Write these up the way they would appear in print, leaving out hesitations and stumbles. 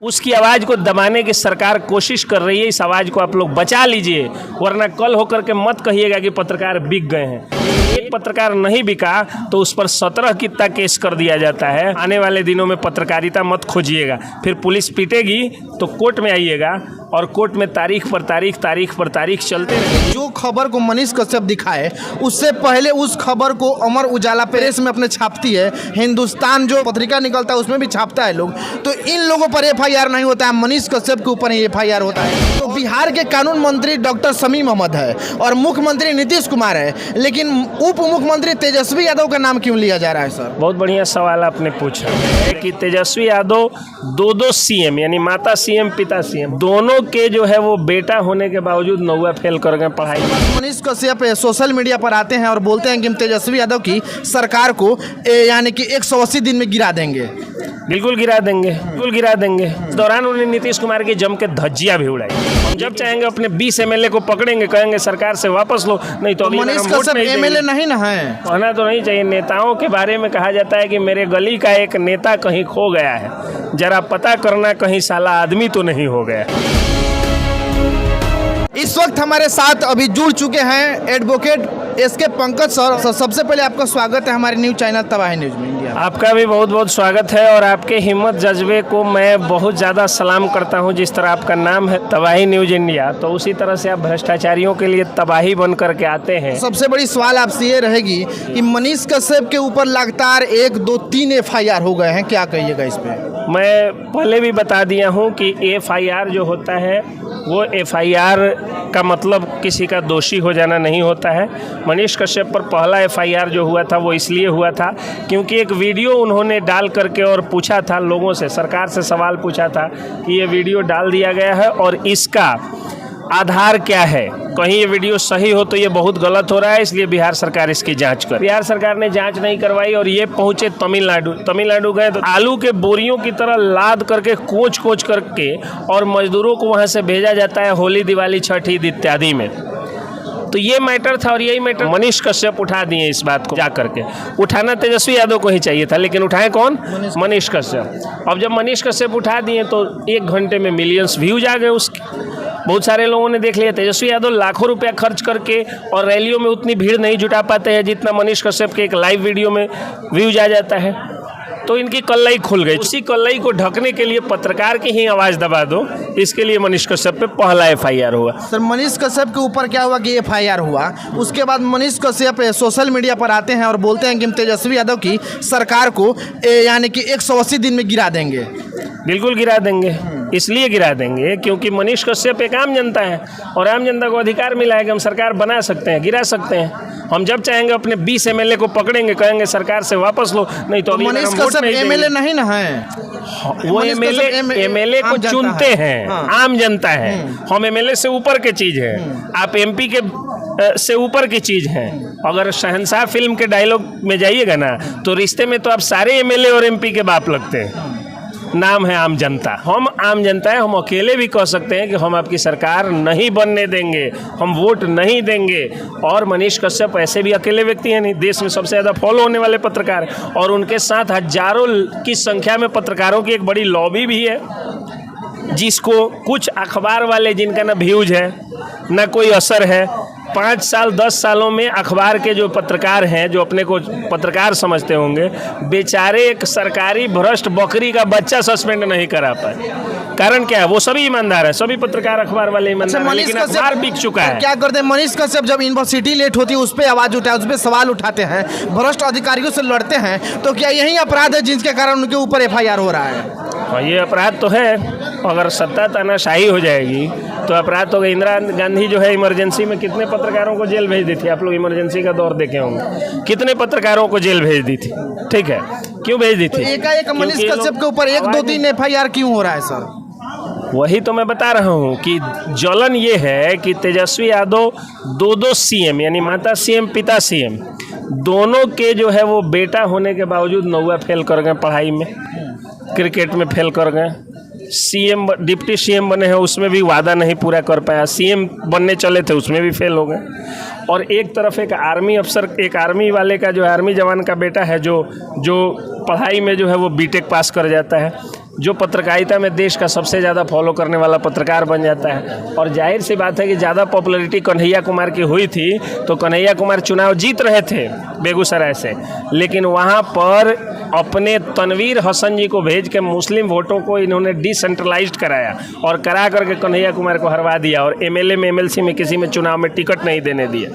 उसकी आवाज़ को दबाने की सरकार कोशिश कर रही है। इस आवाज़ को आप लोग बचा लीजिए, वरना कल होकर के मत कहिएगा कि पत्रकार बिक गए हैं। एक पत्रकार नहीं बिका तो उस पर 17 कितना केस कर दिया जाता है। आने वाले दिनों में पत्रकारिता मत खोजिएगा, फिर पुलिस पीटेगी तो कोर्ट में आइएगा और कोर्ट में तारीख पर तारीख चलते रहेंगे। जो खबर को मनीष कश्यप दिखाए उससे पहले उस खबर को अमर उजाला प्रेस में अपने छापती है, हिंदुस्तान जो पत्रिका निकलता है उसमें भी छापता है लोग। तो इन लोगों पर एफआईआर नहीं होता है, मनीष कश्यप के ऊपर ही एफआईआर होता है। तो बिहार के कानून मंत्री डॉक्टर शमीम अहमद है और मुख्यमंत्री नीतीश कुमार है, लेकिन उप मुख्यमंत्री तेजस्वी यादव का नाम क्यों लिया जा रहा है? सर, बहुत बढ़िया सवाल आपने पूछा है कि तेजस्वी यादव दो सीएम यानी माता सीएम पिता सीएम दोनों के जो है वो बेटा होने के बावजूद नौवा फेल कर गए पढ़ाई में। मनीष कश्यप सोशल मीडिया पर आते हैं और बोलते हैं कि हम तेजस्वी यादव की सरकार को यानी कि 180 दिन में गिरा देंगे। बिल्कुल गिरा देंगे। इस दौरान उन्होंने नीतीश कुमार की जम के धज्जियां भी उड़ाई। हम जब चाहेंगे अपने 20 एमएलए को पकड़ेंगे, कहेंगे सरकार से वापस लो, नहीं तो मनीष कश्यप एमएलए नहीं ना है। कहना तो नहीं चाहिए। नेताओं के बारे में कहा जाता है कि मेरे गली का एक नेता कहीं खो गया है, जरा पता करना कहीं साला आदमी तो नहीं हो गया। इस वक्त हमारे साथ अभी जुड़ चुके हैं एडवोकेट एसके पंकज सर। सबसे पहले आपका स्वागत है हमारे न्यूज चैनल तबाही न्यूज में इंडिया। आपका भी बहुत बहुत स्वागत है और आपके हिम्मत जज्बे को मैं बहुत ज़्यादा सलाम करता हूं। जिस तरह आपका नाम है तबाही न्यूज इंडिया, तो उसी तरह से आप भ्रष्टाचारियों के लिए तबाही बन करके आते हैं। सबसे बड़ी सवाल आपसे ये रहेगी कि मनीष कश्यप के ऊपर लगातार 1, 2, 3 एफआईआर हो गए हैं, क्या कहिएगा इस पे? मैं पहले भी बता दिया हूं कि एफआईआर जो होता है वो एफआईआर का मतलब किसी का दोषी हो जाना नहीं होता है। मनीष कश्यप पर पहला एफआईआर जो हुआ था वो इसलिए हुआ था क्योंकि एक वीडियो उन्होंने डाल करके और पूछा था लोगों से, सरकार से सवाल पूछा था कि ये वीडियो डाल दिया गया है और इसका आधार क्या है, कहीं ये वीडियो सही हो तो ये बहुत गलत हो रहा है, इसलिए बिहार सरकार इसकी जांच कर। बिहार सरकार ने जांच नहीं करवाई और ये पहुंचे तमिलनाडु गए तो आलू के बोरियों की तरह लाद करके कोच करके और मजदूरों को वहां से भेजा जाता है होली, दिवाली, छठ, ईद इत्यादि में। तो ये मैटर था और यही मैटर मनीष कश्यप उठा दिए। इस बात को जा करके उठाना तेजस्वी यादव को ही चाहिए था, लेकिन उठाए कौन? मनीष कश्यप। अब जब मनीष कश्यप उठा दिए तो 1 घंटे में मिलियंस व्यूज आ गए उसके। बहुत सारे लोगों ने देख लिया। तेजस्वी यादव लाखों रुपया खर्च करके और रैलियों में उतनी भीड़ नहीं जुटा पाते हैं जितना मनीष कश्यप के एक लाइव वीडियो में व्यूज आ जाता है। तो इनकी कल्लाई खुल गई। उसी कल्लाई को ढकने के लिए पत्रकार की ही आवाज़ दबा दो, इसके लिए मनीष कश्यप पे पहला एफआईआर हुआ। सर, मनीष कश्यप के ऊपर क्या हुआ कि एफआईआर हुआ, उसके बाद मनीष कश्यप सोशल मीडिया पर आते हैं और बोलते हैं कि हम तेजस्वी यादव की सरकार को यानी कि 180 दिन में गिरा देंगे। बिल्कुल गिरा देंगे। इसलिए गिरा देंगे क्योंकि मनीष कश्यप एक आम जनता है और आम जनता को अधिकार मिला है कि हम सरकार बना सकते हैं, गिरा सकते हैं। हम जब चाहेंगे अपने 20 एमएलए को पकड़ेंगे, कहेंगे सरकार से वापस लो, नहीं तो मनीष कश्यप एमएलए नहीं ना है। वो एमएलए को चुनते हैं, आम जनता है। हम एमएलए से ऊपर की चीज है, आप एमपी के से ऊपर की चीज है। अगर शहंशाह फिल्म के डायलॉग में जाइएगा ना तो रिश्ते में तो आप सारे एमएलए और एमपी के बाप लगते हैं। नाम है आम जनता। हम आम जनता है, हम अकेले भी कह सकते हैं कि हम आपकी सरकार नहीं बनने देंगे, हम वोट नहीं देंगे। और मनीष कश्यप ऐसे भी अकेले व्यक्ति हैं नहीं, देश में सबसे ज़्यादा फॉलो होने वाले पत्रकार और उनके साथ हजारों की संख्या में पत्रकारों की एक बड़ी लॉबी भी है, जिसको कुछ अखबार वाले जिनका ना व्यूज है ना कोई असर है। 5 साल 10 सालों में अखबार के जो पत्रकार हैं, जो अपने को पत्रकार समझते होंगे, बेचारे एक सरकारी भ्रष्ट बकरी का बच्चा सस्पेंड नहीं करा पाए। कारण क्या है? वो सभी ईमानदार है, सभी पत्रकार अखबार वाले ईमानदार हैं, लेकिन अखबार बिक चुका है। क्या करते हैं मनीष कश्यप? जब यूनिवर्सिटी लेट होती है उस पर आवाज़ उठाए, उस पर सवाल उठाते हैं, भ्रष्ट अधिकारियों से लड़ते हैं, तो क्या यही अपराध है जिसके कारण उनके ऊपर एफआईआर हो रहा है? हाँ, ये अपराध तो है। अगर सत्ता तानाशाही हो जाएगी तो अपराध तो। इंदिरा गांधी जो है इमरजेंसी में कितने पत्रकारों को जेल भेज दी थी? आप लोग इमरजेंसी का दौर देखे होंगे, कितने पत्रकारों को जेल भेज दी थी। ठीक है, क्यों भेज दी थी? तो एकाएक मनीष कश्यप के ऊपर 1, 2, 3 एफआईआर क्यों हो रहा है? सर, वही तो मैं बता रहा हूँ कि जलन ये है कि तेजस्वी यादव दो सीएम यानी माता सीएम पिता सीएम दोनों के जो है वो बेटा होने के बावजूद नौवा फेल कर गए पढ़ाई में, क्रिकेट में फेल कर गए। सीएम डिप्टी सीएम बने हैं उसमें भी वादा नहीं पूरा कर पाया, सीएम बनने चले थे उसमें भी फेल हो गए। और एक तरफ एक आर्मी अफसर, एक आर्मी वाले का जो आर्मी जवान का बेटा है जो पढ़ाई में जो है वो बीटेक पास कर जाता है, जो पत्रकारिता में देश का सबसे ज़्यादा फॉलो करने वाला पत्रकार बन जाता है। और जाहिर सी बात है कि ज़्यादा पॉपुलैरिटी कन्हैया कुमार की हुई थी, तो कन्हैया कुमार चुनाव जीत रहे थे बेगूसराय से, लेकिन वहाँ पर अपने तनवीर हसन जी को भेज के मुस्लिम वोटों को इन्होंने डिसेंट्रलाइज्ड कराया और करा करके कन्हैया कुमार को हरवा दिया और एमएलए में एमएलसी में किसी में चुनाव में टिकट नहीं देने दिया।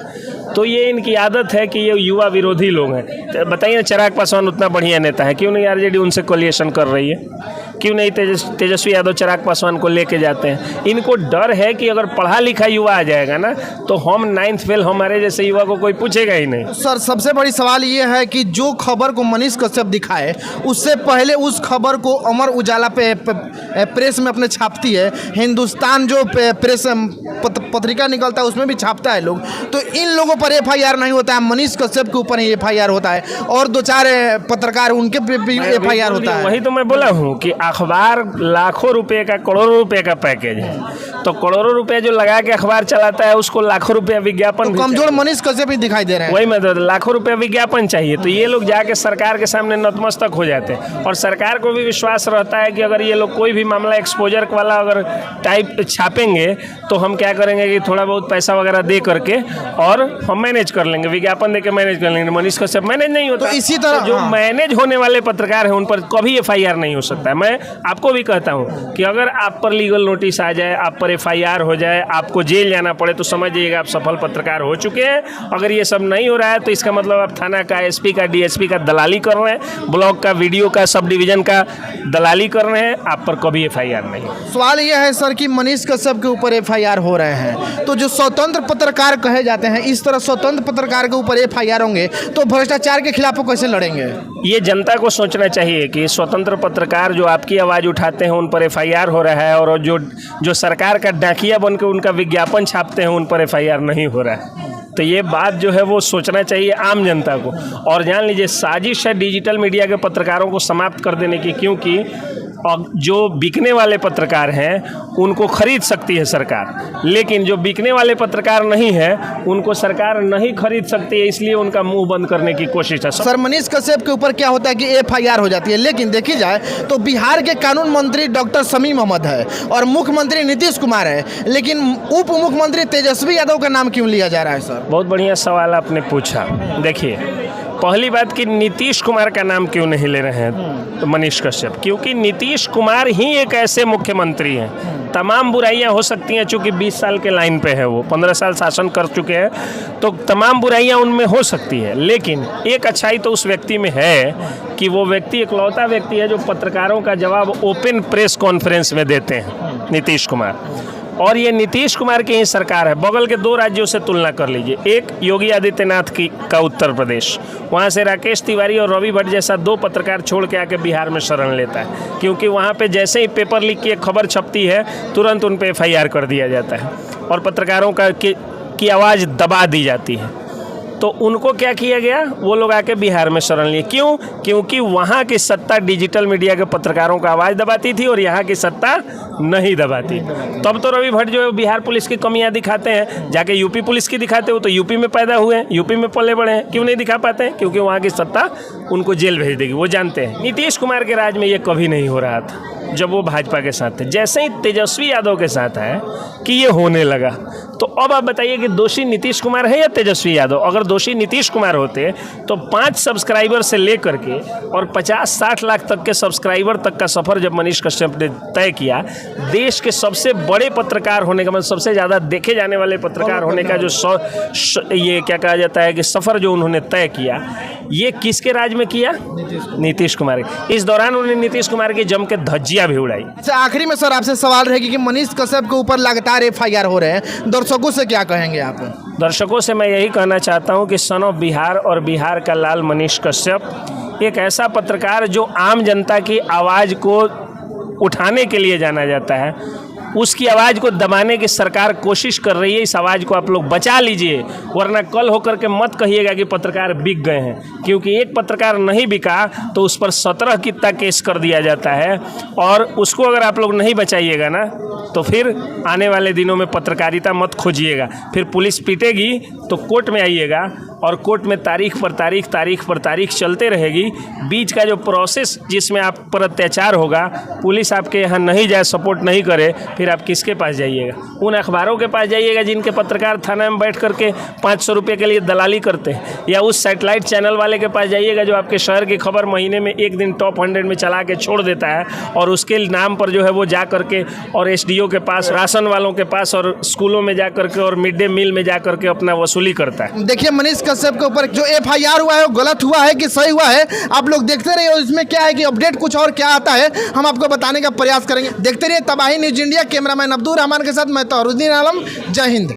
तो ये इनकी आदत है कि ये युवा विरोधी लोग हैं। तो बताइए, चिराग पासवान उतना बढ़िया नेता है, क्यों नहीं आरजेडी उनसे कोलिएशन कर रही है? क्यों नहीं तेजस्वी यादव चिराग पासवान को लेके जाते हैं? इनको डर है कि अगर पढ़ा लिखा युवा आ जाएगा ना तो हम 9th फेल हमारे जैसे युवा को कोई पूछेगा ही नहीं। सर, सबसे बड़ी सवाल ये है कि जो खबर को मनीष कश्यप दिखाए उससे पहले उस खबर को अमर उजाला पे प्रेस में अपने छापती है, हिंदुस्तान जो प्रेस पत्रिका निकलता है उसमें भी छापता है लोग। तो इन लोगों पर एफआईआर नहीं होता है, मनीष कश्यप के ऊपर ही एफआईआर होता है और 2-4 पत्रकार उनके पे भी एफआईआर होता है। वही तो मैं बोला हूँ कि अखबार लाखों रुपए का, करोड़ों रुपए का पैकेज है, तो करोड़ों रुपए जो लगा के अखबार चलाता है उसको लाखों रुपया विज्ञापन, तो कमजोर मनीष कश्यप ही दिखाई दे रहे हैं। वही मैं तो, लाखों रुपया विज्ञापन चाहिए, तो ये लोग जाके सरकार के सामने नतमस्तक हो जाते हैं। और सरकार को भी विश्वास रहता है कि अगर ये लोग कोई भी मामला एक्सपोजर वाला अगर टाइप छापेंगे तो हम क्या करेंगे कि थोड़ा बहुत पैसा वगैरह दे करके और हम मैनेज कर लेंगे, विज्ञापन दे के मैनेज कर लेंगे। मनीष कश्यप मैनेज नहीं होता। तो इसी तरह जो मैनेज होने वाले पत्रकार हैं उन पर कभी एफआईआर नहीं हो सकता है। मैं आपको भी कहता हूं कि अगर आप पर लीगल नोटिस आ जाए, आप पर एफआईआर हो जाए, आपको जेल जाना पड़े, तो समझ जाइएगा आप सफल पत्रकार हो चुके हैं। अगर ये सब नहीं हो रहा है तो इसका मतलब आप थाना का, एसपी का, डीएसपी का दलाली कर रहे हैं, ब्लॉक का, वीडियो का, सब डिवीजन का दलाली कर रहे हैं, आप पर कभी एफआईआर नहीं। सवाल यह है सर कि मनीष कश्यप के ऊपर एफआईआर हो रहे हैं, तो जो स्वतंत्र पत्रकार कहे जाते हैं, इस तरह स्वतंत्र पत्रकार के ऊपर एफआईआर होंगे तो भ्रष्टाचार के खिलाफ कैसे लड़ेंगे? ये जनता को सोचना चाहिए कि स्वतंत्र पत्रकार जो आपकी आवाज़ उठाते हैं उन पर एफआईआर हो रहा है, और जो सरकार का डाकिया बन के उनका विज्ञापन छापते हैं उन पर एफआईआर नहीं हो रहा है। तो ये बात जो है वो सोचना चाहिए आम जनता को। और जान लीजिए, साजिश है डिजिटल मीडिया के पत्रकारों को समाप्त कर देने की, क्योंकि जो बिकने वाले पत्रकार हैं उनको खरीद सकती है सरकार, लेकिन जो बिकने वाले पत्रकार नहीं है उनको सरकार नहीं खरीद सकती है, इसलिए उनका मुंह बंद करने की कोशिश है। सर, मनीष कश्यप के ऊपर क्या होता है कि एफआईआर हो जाती है, लेकिन देखी जाए तो बिहार के कानून मंत्री डॉक्टर शमीम अहमद है और मुख्यमंत्री नीतीश कुमार है, लेकिन उप मुख्यमंत्री तेजस्वी यादव का नाम क्यों लिया जा रहा है? सर, बहुत बढ़िया सवाल आपने पूछा। देखिए, पहली बात कि नीतीश कुमार का नाम क्यों नहीं ले रहे हैं मनीष कश्यप, क्योंकि नीतीश कुमार ही एक ऐसे मुख्यमंत्री हैं। तमाम बुराइयां हो सकती हैं, चूंकि 20 साल के लाइन पे है, वो 15 साल शासन कर चुके हैं, तो तमाम बुराइयां उनमें हो सकती है, लेकिन एक अच्छाई तो उस व्यक्ति में है कि वो व्यक्ति इकलौता व्यक्ति है जो पत्रकारों का जवाब ओपन प्रेस कॉन्फ्रेंस में देते हैं, नीतीश कुमार। और ये नीतीश कुमार की ही सरकार है। बगल के 2 राज्यों से तुलना कर लीजिए, एक योगी आदित्यनाथ का उत्तर प्रदेश, वहाँ से राकेश तिवारी और रवि भट्ट जैसा 2 पत्रकार छोड़ के आके बिहार में शरण लेता है, क्योंकि वहाँ पे जैसे ही पेपर लीक की एक खबर छपती है तुरंत उन पे एफआईआर कर दिया जाता है और पत्रकारों की आवाज़ दबा दी जाती है। तो उनको क्या किया गया, वो लोग आके बिहार में शरण लिए। क्यों? क्योंकि वहाँ की सत्ता डिजिटल मीडिया के पत्रकारों का आवाज़ दबाती थी और यहाँ की सत्ता नहीं दबाती। तब तो रवि भट्ट जो है बिहार पुलिस की कमियां दिखाते हैं, जाके यूपी पुलिस की दिखाते हो, तो यूपी में पैदा हुए हैं, यूपी में पले बड़े हैं, क्यों नहीं दिखा पाते हैं? क्योंकि वहाँ की सत्ता उनको जेल भेज देगी, वो जानते हैं। नीतीश कुमार के राज में ये कभी नहीं हो रहा था जब वो भाजपा के साथ थे। जैसे ही तेजस्वी यादव के साथ है कि ये होने लगा, तो अब आप बताइए कि दोषी नीतीश कुमार है या तेजस्वी यादव? अगर दोषी नीतीश कुमार होते तो 5 सब्सक्राइबर से लेकर के और 50-60 लाख तक के सब्सक्राइबर तक का सफ़र जब मनीष कश्यप ने तय किया, देश के सबसे बड़े पत्रकार होने का, मतलब सबसे ज़्यादा देखे जाने वाले पत्रकार होने का जो ये क्या कहा जाता है कि सफ़र जो उन्होंने तय किया, ये किसके राज में किया? नीतीश कुमार। इस दौरान उन्होंने नीतीश कुमार की जम के धज्जियाँ भी उड़ाई। अच्छा, आखिरी में सर आपसे सवाल रहेगी कि मनीष कश्यप के ऊपर लगातार एफआईआर हो रहे हैं, दर्शकों से क्या कहेंगे आप? दर्शकों से मैं यही कहना चाहता हूं कि सन ऑफ बिहार और बिहार का लाल मनीष कश्यप एक ऐसा पत्रकार जो आम जनता की आवाज़ को उठाने के लिए जाना जाता है, उसकी आवाज़ को दबाने की सरकार कोशिश कर रही है। इस आवाज़ को आप लोग बचा लीजिए, वरना कल होकर के मत कहिएगा कि पत्रकार बिक गए हैं, क्योंकि एक पत्रकार नहीं बिका तो उस पर 17 कितना केस कर दिया जाता है। और उसको अगर आप लोग नहीं बचाइएगा ना, तो फिर आने वाले दिनों में पत्रकारिता मत खोजिएगा, फिर पुलिस पीटेगी तो कोर्ट में आइएगा और कोर्ट में तारीख पर तारीख चलते रहेगी। बीच का जो प्रोसेस जिसमें आप पर अत्याचार होगा, पुलिस आपके यहाँ नहीं जाए, सपोर्ट नहीं करे, फिर आप किसके पास जाइएगा? उन अखबारों के पास जाइएगा जिनके पत्रकार थाना में बैठ करके 500 रुपये के लिए दलाली करते हैं, या उस सैटेलाइट चैनल वाले के पास जाइएगा जो आपके शहर की खबर महीने में एक दिन टॉप 100 में चला के छोड़ देता है, और उसके नाम पर जो है वो जा करके और एसडीओ के पास, राशन वालों के पास और स्कूलों में जा करके और मिड डे मील में जा करके अपना वसूली करता है। देखिए, मनीष कश्यप के ऊपर जो FIR हुआ है वो गलत हुआ है कि सही हुआ है, आप लोग देखते रहिए। और इसमें क्या है कि अपडेट कुछ और क्या आता है हम आपको बताने का प्रयास करेंगे। देखते रहिए तबाही news India. Cameraman Abdul Rahman के साथ मैं तौरुद्दीन आलम। जय हिंद।